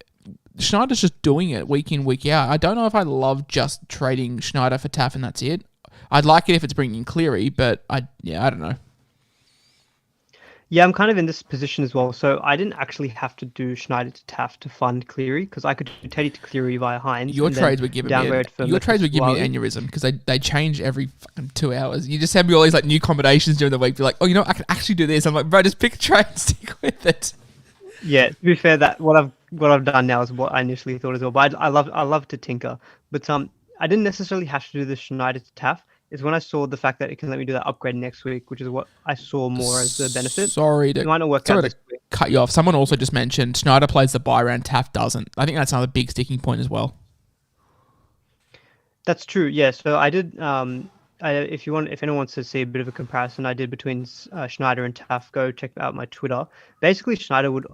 Schneider's just doing it week in, week out. I don't know if I love just trading Schneider for Taaffe and that's it. I'd like it if it's bringing Cleary, but, I don't know. Yeah, I'm kind of in this position as well. So I didn't actually have to do Schneider to Taaffe to fund Cleary because I could do Teddy to Cleary via Hines. Your trades would give me an aneurysm because they change every fucking 2 hours. You just send me all these like new combinations during the week. Be like, oh, I can actually do this. I'm like, bro, just pick a trade and stick with it. Yeah, to be fair, that what I've done now is what I initially thought as well. But I love to tinker. But I didn't necessarily have to do the Schneider to Taaffe. Is when I saw the fact that it can let me do that upgrade next week, which is what I saw more as the benefit. Sorry to cut you off. Someone also just mentioned Schneider plays the buy round, Taaffe doesn't. I think that's another big sticking point as well. That's true. Yeah. So I did. If anyone wants to see a bit of a comparison, I did between Schneider and Taaffe. Go check out my Twitter. Basically, Schneider would,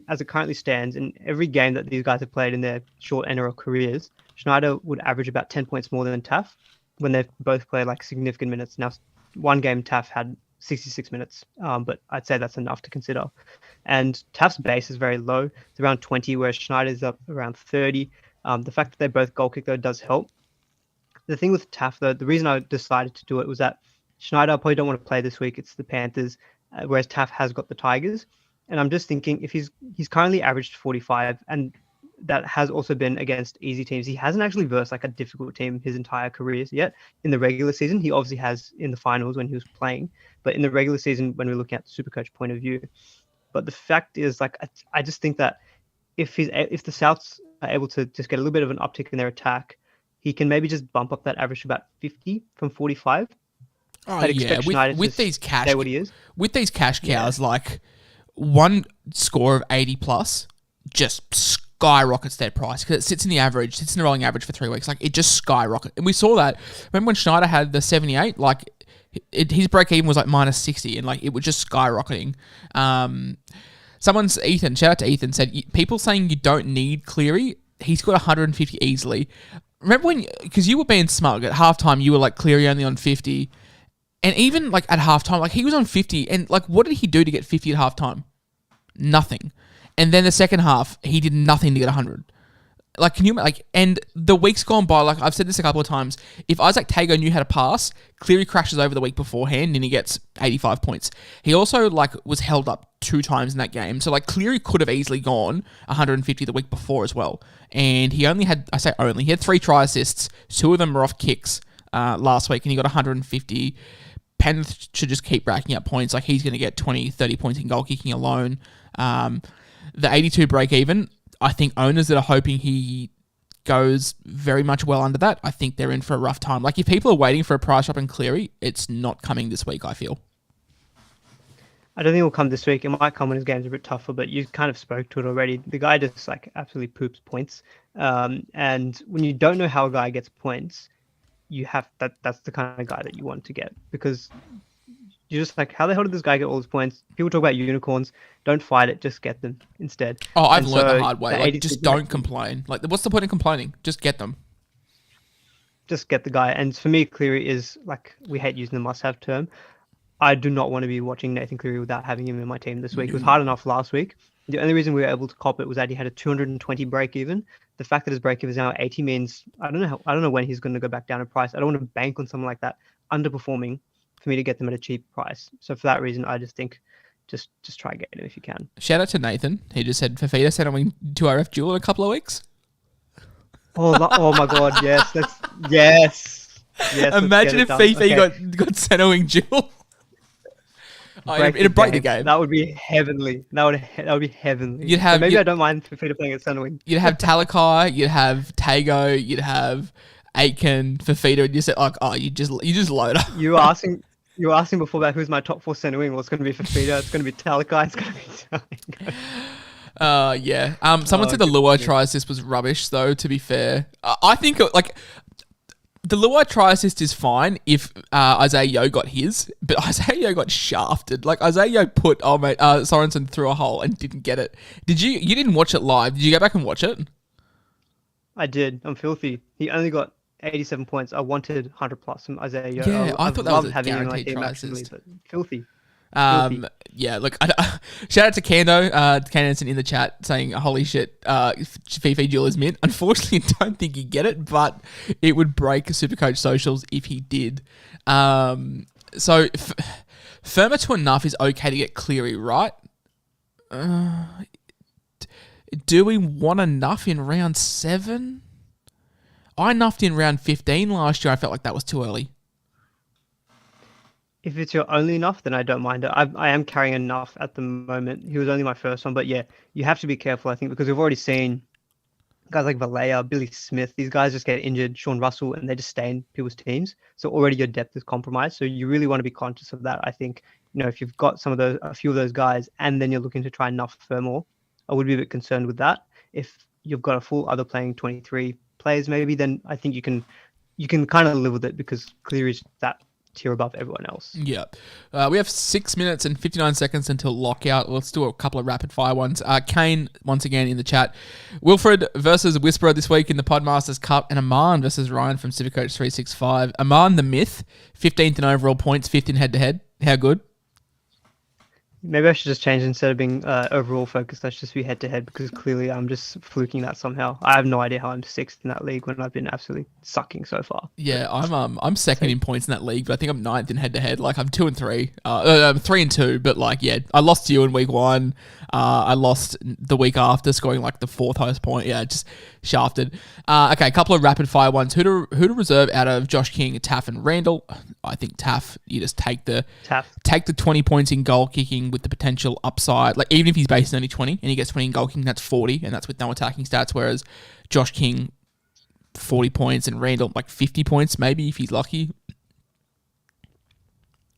as it currently stands, in every game that these guys have played in their short NRL careers, Schneider would average about 10 points more than Taaffe. When they've both played like significant minutes. Now, one game Taaffe had 66 minutes, but I'd say that's enough to consider. And Taff's base is very low. It's around 20, whereas Schneider's up around 30. The fact that they both goal kick, though, does help. The thing with Taaffe, though, the reason I decided to do it was that Schneider probably don't want to play this week. It's the Panthers, whereas Taaffe has got the Tigers. And I'm just thinking if he's currently averaged 45 and that has also been against easy teams. He hasn't actually versed like a difficult team his entire career yet. In the regular season, he obviously has in the finals when he was playing, but in the regular season, when we're looking at the SuperCoach point of view. But the fact is, like, I just think that if the Souths are able to just get a little bit of an uptick in their attack, he can maybe just bump up that average to about 50 from 45. Oh, yeah, with these cash cows, yeah. Like one score of 80 plus just skyrockets their price because it sits in the rolling average for 3 weeks. Like, it just skyrockets. And we saw that. Remember when Schneider had the 78? Like, his break even was like minus 60 and like it was just skyrocketing. Ethan, shout out to Ethan, said, people saying you don't need Cleary, he's got 150 easily. Remember when, because you were being smug at halftime, you were like, Cleary only on 50. And even like at halftime, like he was on 50 and like what did he do to get 50 at halftime? Nothing. And then the second half, he did nothing to get 100. Like, can you, like, and the weeks gone by, like, I've said this a couple of times, if Isaac Tago knew how to pass, Cleary crashes over the week beforehand and he gets 85 points. He also, like, was held up 2 times in that game. So, like, Cleary could have easily gone 150 the week before as well. And he only had, he had 3 try assists. 2 of them were off kicks last week and he got 150. Penrith should just keep racking up points. Like, he's going to get 20, 30 points in goal kicking alone. The 82 break even, I think owners that are hoping he goes very much well under that, I think they're in for a rough time. Like, if people are waiting for a price drop in Cleary, it's not coming this week, I feel. I don't think it will come this week. It might come when his game's a bit tougher, but you kind of spoke to it already. The guy just like absolutely poops points. And when you don't know how a guy gets points, that's the kind of guy that you want to get, because you're just like, how the hell did this guy get all his points? People talk about unicorns. Don't fight it. Just get them instead. Oh, I've learned the hard way. Like, just don't complain. Like, what's the point of complaining? Just get them. Just get the guy. And for me, Cleary is like, we hate using the must-have term. I do not want to be watching Nathan Cleary without having him in my team this week. It was hard enough last week. The only reason we were able to cop it was that he had a 220 break even. The fact that his break even is now 80 means I don't know when he's going to go back down in price. I don't want to bank on something like that underperforming for me to get them at a cheap price. So for that reason, I just think just try and get him if you can. Shout out to Nathan. He just said Fafita settling 2RF duel in a couple of weeks. Oh my God! Yes, yes. Imagine if Fifi got Senowing duel. It'd break the game. That would be heavenly. That would be heavenly. You'd have, I don't mind Fafita playing at Senowing. You'd have Talakai, you'd have Tago, you'd have Aitken, Fafita, and you said, like, you just load up. You were asking before about who's my top 4 Senowing. Well, it's going to be Fafita, it's going to be Talakai, it's going to be Tago. Yeah. Someone said the Luai try assist was rubbish, though, to be fair. I think, like, the Luai try assist is fine if Isaiah Yeo got his, but Isaiah Yeo got shafted. Like, Isaiah Yeo put Sorensen through a hole and didn't get it. You didn't watch it live. Did you go back and watch it? I did. I'm filthy. He only got 87 points. I wanted 100 plus from Isaiah Yeo. Yeah, I thought that was a guaranteed try assist. Filthy. Yeah, look, shout out to Kando, Canderson in the chat saying, holy shit, Fifi duel is mint. Unfortunately, I don't think he'd get it, but it would break SuperCoach socials if he did. So, firmer to enough is okay to get Cleary, right? Do we want enough in round 7? I nuffed in round 15 last year. I felt like that was too early. If it's your only enough, then I don't mind it. I am carrying enough at the moment. He was only my first one, but yeah, you have to be careful, I think, because we've already seen guys like Valea, Billy Smith, these guys just get injured, Sean Russell, and they just stay in people's teams. So already your depth is compromised. So you really want to be conscious of that. I think, if you've got a few of those guys, and then you're looking to try and nuff for more, I would be a bit concerned with that. If you've got a full other playing 23 players, maybe, then I think you can kind of live with it, because Cleary's that tier above everyone else. Yeah. We have 6 minutes and 59 seconds until lockout. Let's do a couple of rapid fire ones. Kane, once again, in the chat. Wilfred versus Whisperer this week in the Podmasters Cup, and Aman versus Ryan from SuperCoach 365. Aman, the myth, 15th in overall points, 5th in head-to-head. How good? Maybe I should just change, instead of being overall focused, let's just be head-to-head, because clearly I'm just fluking that somehow. I have no idea how I'm 6th in that league when I've been absolutely sucking so far. Yeah, I'm second in points in that league, but I think I'm 9th in head-to-head. Like, I'm 2 and 3. I'm 3 and 2, but like, yeah, I lost to you in week 1. I lost the week after, scoring like the 4th highest point. Yeah, just shafted. Okay, a couple of rapid-fire ones. Who to reserve out of Josh King, Taaffe and Randall? I think Taaffe, you just take the 20 points in goal kicking with the potential upside. Like, even if he's based on only 20 and he gets 20 in goal kicking, that's 40, and that's with no attacking stats, whereas Josh King, 40 points, and Randall, like 50 points maybe if he's lucky.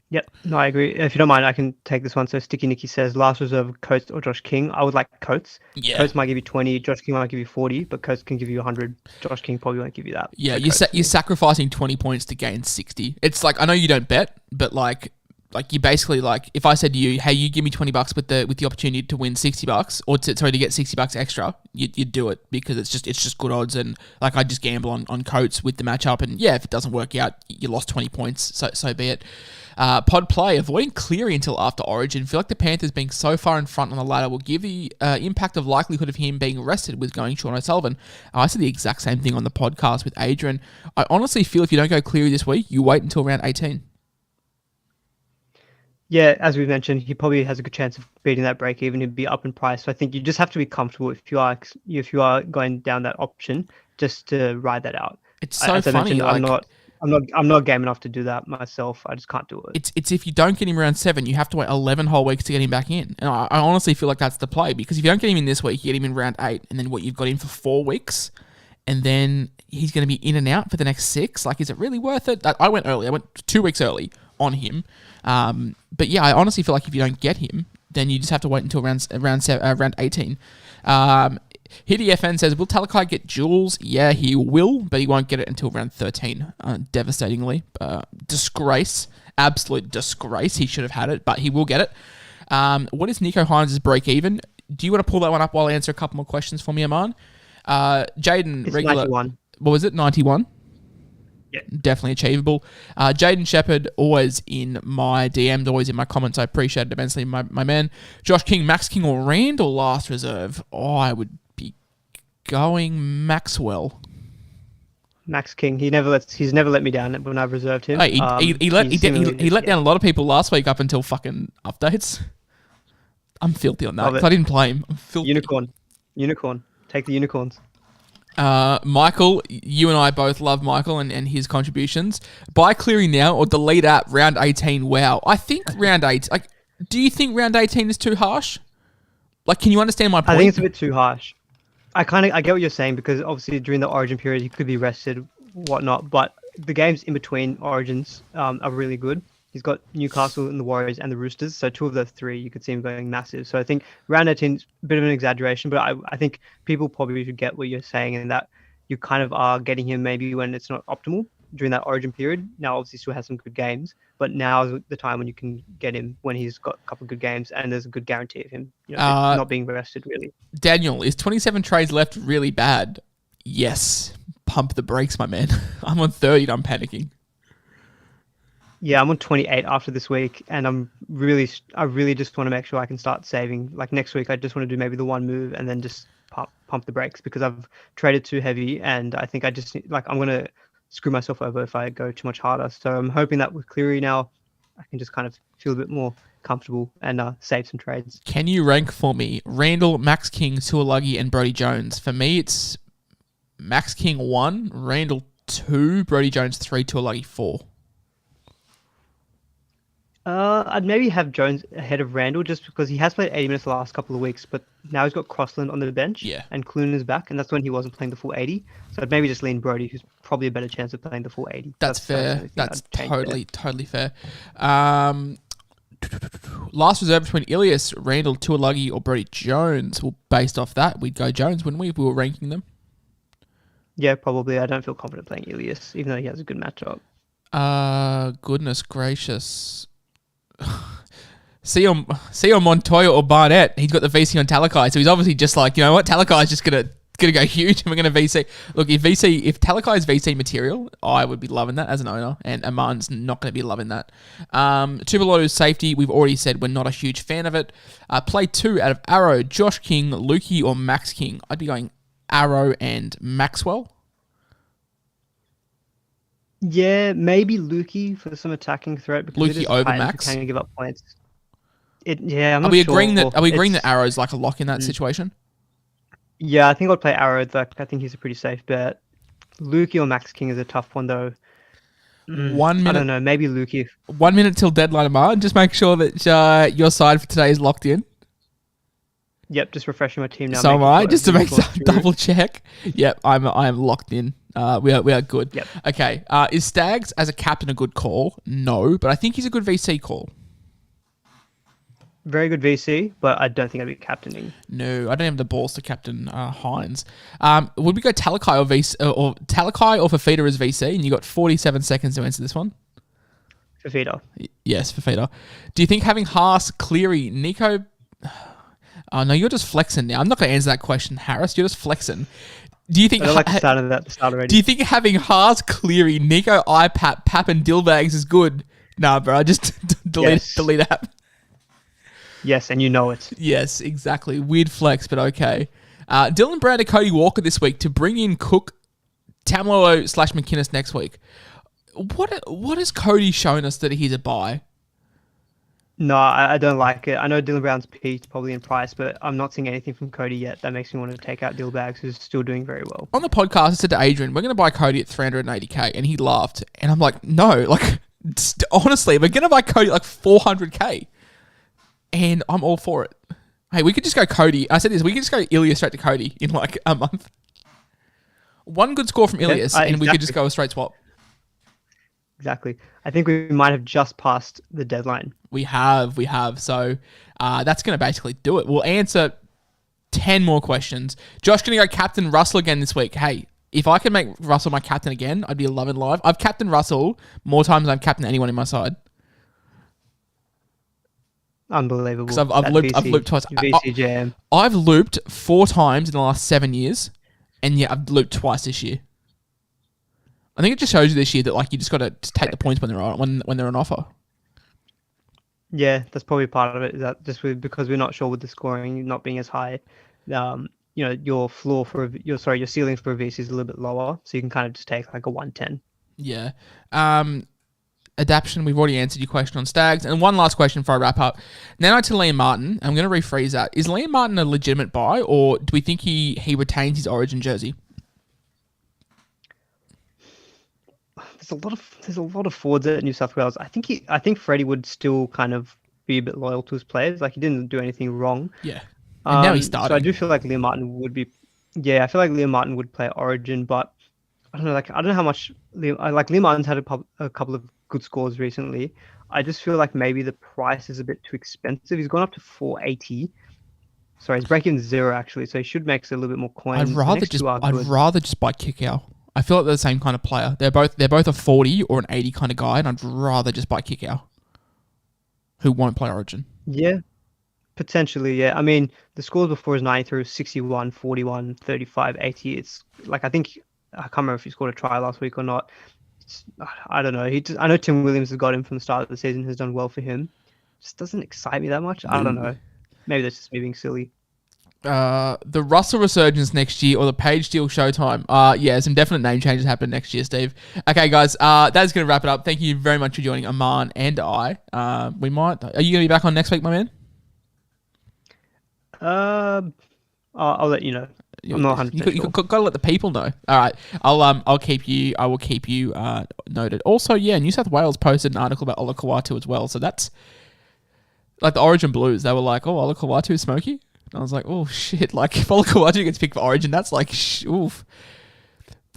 Yep, no, I agree. If you don't mind, I can take this one. So Sticky Nicky says, last reserve, Coates or Josh King. I would like Coates. Yeah. Coates might give you 20, Josh King might give you 40, but Coates can give you 100. Josh King probably won't give you that. Yeah, you're sacrificing 20 points to gain 60. It's like, I know you don't bet, but like you basically, like, if I said to you, hey, you give me $20 with the opportunity to win $60 or to get $60 extra, you'd do it, because it's just good odds. And like, I just gamble on Coates with the matchup, and yeah, if it doesn't work out, you lost 20 points, so be it. Pod play, avoiding Cleary until after Origin. Feel like the Panthers being so far in front on the ladder will give the impact of likelihood of him being arrested with going Sean O'Sullivan. I said the exact same thing on the podcast with Adrian. I honestly feel if you don't go Cleary this week, you wait until round 18. Yeah, as we mentioned, he probably has a good chance of beating that break even. He'd be up in price. So I think you just have to be comfortable if you are going down that option, just to ride that out. It's so funny. I'm not game enough to do that myself. I just can't do it. It's if you don't get him around 7, you have to wait 11 whole weeks to get him back in. And I honestly feel like that's the play, because if you don't get him in this week, you get him in round 8, and then you've got him for 4 weeks. and then he's going to be in and out for the next 6. Like, is it really worth it? I went early. I went 2 weeks early on him. But yeah, I honestly feel like if you don't get him, then you just have to wait until round 18. Hitty FN says, will Talakai get Jules? Yeah, he will, but he won't get it until round 13. Devastatingly. Disgrace. Absolute disgrace. He should have had it, but he will get it. What is Nico Hines' break even? Do you want to pull that one up while I answer a couple more questions for me, Aman? Jaden, it's regular. 91. What was it? 91? Yeah. Definitely achievable. Jaden Shepherd, always in my DMs, always in my comments. I appreciate it immensely, my man. Josh King, Max King or Randall last reserve? Oh, I would be going Maxwell. Max King, he's never let me down when I've reserved him. Hey, he let down a lot of people last week up until fucking updates. I'm filthy on that because I didn't play him. I'm filthy. Unicorn. Take the unicorns. Michael, you and I both love Michael and his contributions. Buy Cleary now or delete app round 18. Wow. I think round 8. Like, do you think round 18 is too harsh? Like, can you understand my point? I think it's a bit too harsh. I get what you're saying because obviously during the Origin period he could be rested, whatnot. But the games in between Origins are really good. He's got Newcastle and the Warriors and the Roosters, so 2 of those 3 you could see him going massive. So I think round 18 is a bit of an exaggeration, but I think people probably should get what you're saying and that you kind of are getting him maybe when it's not optimal during that Origin period. Now obviously still has some good games, but now is the time when you can get him when he's got a couple of good games and there's a good guarantee of him not being rested really. Daniel, is 27 trades left really bad? Yes. Pump the brakes, my man. I'm on 30 and I'm panicking. Yeah, I'm on 28 after this week, and I really just want to make sure I can start saving. Like next week, I just want to do maybe the one move and then just pump the brakes because I've traded too heavy, and I think I just I'm gonna screw myself over if I go too much harder. So I'm hoping that with Cleary now, I can just kind of feel a bit more comfortable and save some trades. Can you rank for me Randall, Max King, Suaalii, and Brodie Jones? For me, it's Max King 1, Randall 2, Brodie Jones 3, Suaalii 4. I'd maybe have Jones ahead of Randall just because he has played 80 minutes the last couple of weeks, but now he's got Crossland on the bench and Clune is back, and that's when he wasn't playing the full 80. So I'd maybe just lean Brodie, who's probably a better chance of playing the full 80. That's fair. That's totally fair. Last reserve between Ilias, Randall, Tuolagi, or Brodie Jones. Well, based off that, we'd go Jones, wouldn't we, if we were ranking them? Yeah, probably. I don't feel confident playing Ilias, even though he has a good matchup. Goodness gracious. See on Montoya or Barnett. He's got the VC on Talakai, so he's obviously just like, you know what, Talakai's just gonna go huge, and we're gonna VC. Look, if Talakai's VC material, I would be loving that as an owner, and Aman's not gonna be loving that. Taumalolo's safety, we've already said we're not a huge fan of it. Play 2 out of Arrow, Josh King, Lukey, or Max King. I'd be going Arrow and Maxwell. Yeah, maybe Lukey for some attacking threat because Lukey over Max. Can give up points. I'm not sure. Are we agreeing that Arrow's like a lock in that situation? Yeah, I think I'd play Arrow. I think he's a pretty safe bet. Lukey or Max King is a tough one though. 1 minute. I don't know. Maybe Lukey. 1 minute till deadline, Amar. Just make sure that your side for today is locked in. Yep, just refreshing my team now. So am I, just to make double check. Yep, I'm locked in. We are good. Yep. Okay. Is Stags as a captain a good call? No, but I think he's a good VC call. Very good VC, but I don't think I'd be captaining. No, I don't have the balls to captain Hines. Would we go Talakai or Talakai or Fafita as VC? And you got 47 seconds to answer this one. Fafita. Yes, Fafita. Do you think having Haas, Cleary, Nico? Oh no, you're just flexing now. I'm not going to answer that question, Harris. You're just flexing. Do you think? I like the start of that. The start already. Do you think having Haas, Cleary, Nico, IPAP, Pap, and Dillbags is good? Nah, bro. Just delete app. Yes, and you know it. Yes, exactly. Weird flex, but okay. Dylan Brown to Cody Walker this week to bring in Cook, Taumalolo / McInnes next week. What has Cody shown us that he's a buy? No, I don't like it. I know Dylan Brown's peaked probably in price, but I'm not seeing anything from Cody yet that makes me want to take out Dillbags, who's still doing very well. On the podcast, I said to Adrian, we're going to buy Cody at 380k, and he laughed. And I'm like, no, like, honestly, we're going to buy Cody at like 400k. And I'm all for it. Hey, we could just go Cody. I said this, we could just go Ilya straight to Cody in like a month. One good score from Ilias, and we could just go a straight swap. Exactly. I think we might have just passed the deadline. We have. So that's going to basically do it. We'll answer 10 more questions. Josh going to go captain Russell again this week. Hey, if I can make Russell my captain again, I'd be loving life. I've captained Russell more times than I've captained anyone in my side. Unbelievable. Because I've looped twice. VCJM. I've looped 4 times in the last 7 years, and yet I've looped twice this year. I think it just shows you this year that like you just got to take the points when they're on offer. Yeah, that's probably part of it. Is that just because we're not sure with the scoring not being as high, your floor for your ceiling for a VC is a little bit lower, so you can kind of just take like a 110. Yeah. Adaption, we've already answered your question on Stags. And one last question before I wrap up. Now to Liam Martin. I'm going to rephrase that. Is Liam Martin a legitimate buy, or do we think he retains his Origin jersey? There's a lot of forwards at New South Wales. I think Freddie would still kind of be a bit loyal to his players. Like he didn't do anything wrong. Yeah. And now he's starting. So I do feel like Liam Martin would be. Yeah, I feel like Liam Martin would play Origin, but I don't know. Like I don't know how much Liam Martin's had a couple of good scores recently. I just feel like maybe the price is a bit too expensive. He's gone up to 480. Sorry, his break-even 0 actually, so he should make a little bit more coins. I'd rather just buy Kickoff. I feel like they're the same kind of player. They're both a 40 or an 80 kind of guy, and I'd rather just buy Kickoff, who won't play Origin. Yeah, potentially. Yeah, I mean the scores before his 93 was 61, 41, 35, 80. It's like I can't remember if he scored a try last week or not. I don't know. I know Tim Williams has got him from the start of the season, has done well for him. Just doesn't excite me that much. I don't know. Maybe that's just me being silly. The Russell resurgence next year or the Page Steele Showtime. Yeah, some definite name changes happen next year, Steve. Okay, guys, that's going to wrap it up. Thank you very much for joining Aman and I. Are you going to be back on next week, my man? I'll let you know. I'm not 100% sure. You've got to let the people know. All right, I will keep you noted. Also, yeah, New South Wales posted an article about Olakau'atu as well. So that's like the Origin Blues. They were like, "Oh, Olakau'atu is smoky." And I was like, "Oh shit!" Like if Olakau'atu gets picked for Origin, that's like oof.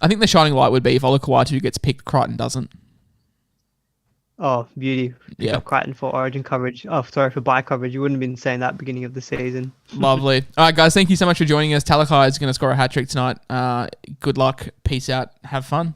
I think the shining light would be if Olakau'atu gets picked, Crichton doesn't. Oh, beauty. Pick up Crichton for Origin coverage. Oh, sorry, for bye coverage. You wouldn't have been saying that beginning of the season. Lovely. All right, guys, thank you so much for joining us. Talakai is going to score a hat-trick tonight. Good luck. Peace out. Have fun.